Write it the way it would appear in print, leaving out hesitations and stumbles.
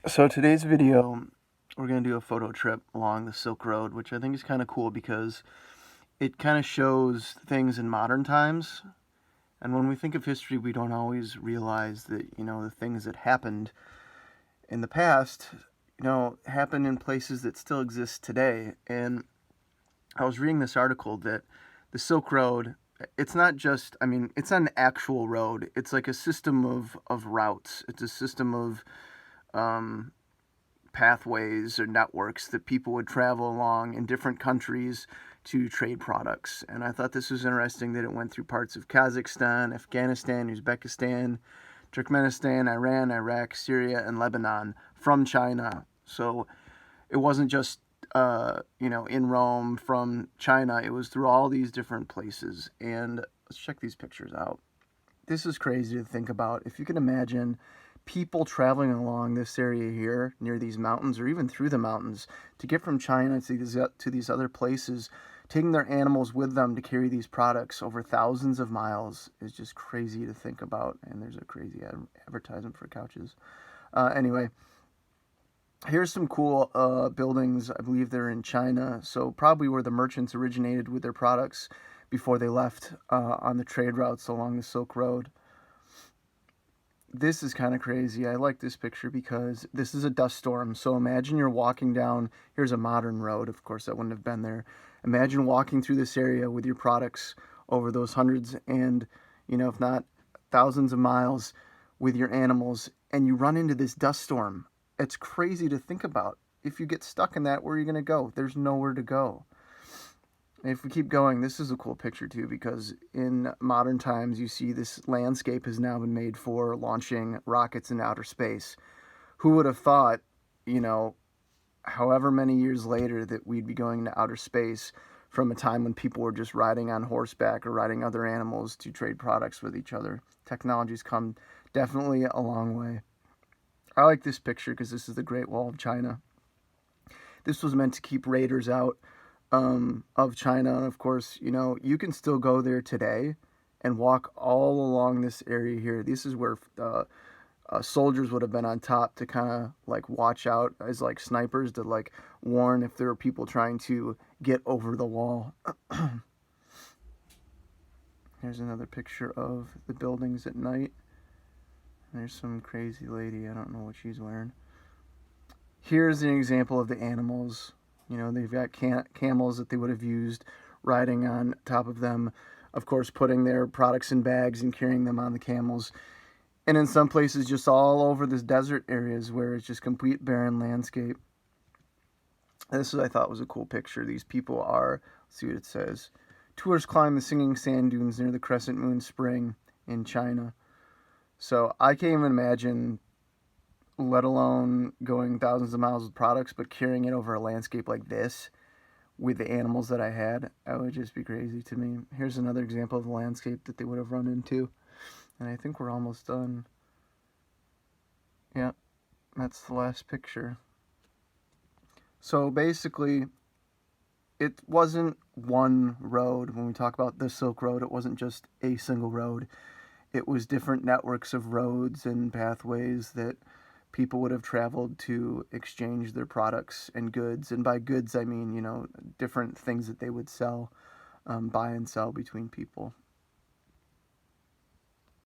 So today's video, we're going to do a photo trip along the Silk Road, which I think is kind of cool because it kind of shows things in modern times. And when we think of history, we don't always realize that, the things that happened in the past, happen in places that still exist today. And I was reading this article that the Silk Road, it's not just, it's not an actual road. It's like a system of routes. It's a system of um, pathways or networks that people would travel along in different countries to trade products. And I thought this was interesting that it went through parts of Kazakhstan, Afghanistan, Uzbekistan, Turkmenistan, Iran, Iraq, Syria, and Lebanon from China. So it wasn't just in Rome from China. It was through all these different places. And let's check these pictures out. This is crazy to think about. If you can imagine people traveling along this area here near these mountains or even through the mountains to get from China to these other places, taking their animals with them to carry these products over thousands of miles is just crazy to think about. And there's a crazy advertisement for couches. Anyway, here's some cool buildings. I believe they're in China, so probably where the merchants originated with their products before they left on the trade routes along the Silk Road. This is kind of crazy. I like this picture because this is a dust storm. So imagine you're walking down, here's a modern road. Of course, that wouldn't have been there. Imagine walking through this area with your products over those hundreds and, if not thousands of miles with your animals, and you run into this dust storm. It's crazy to think about. If you get stuck in that, where are you going to go? There's nowhere to go. If we keep going, this is a cool picture too, because in modern times you see this landscape has now been made for launching rockets in outer space. Who would have thought, you know, however many years later that we'd be going into outer space from a time when people were just riding on horseback or riding other animals to trade products with each other. Technology's come definitely a long way. I like this picture because this is the Great Wall of China. This was meant to keep raiders out of China. And of course, you can still go there today and walk all along this area here. This is where soldiers would have been on top to kind of like watch out as like snipers to like warn if there were people trying to get over the wall. Here's another picture of the buildings at night. There's some crazy lady. I don't know what she's wearing. Here's an example of the animals. They've got camels that they would have used, riding on top of them, of course, putting their products in bags and carrying them on the camels. And in some places, just all over this desert areas where it's just complete barren landscape. This I thought was a cool picture. These people are, let's see what it says. Tourists climb the singing sand dunes near the Crescent Moon Spring in China. So I can't even imagine, let alone going thousands of miles with products, but carrying it over a landscape like this with the animals that I had. That would just be crazy to me. Here's another example of the landscape that they would have run into. And I think we're almost done. Yeah, that's the last picture. So basically, it wasn't one road. When we talk about the Silk Road, it wasn't just a single road. It was different networks of roads and pathways that people would have traveled to exchange their products and goods. And by goods, I mean, different things that they would sell, buy and sell between people.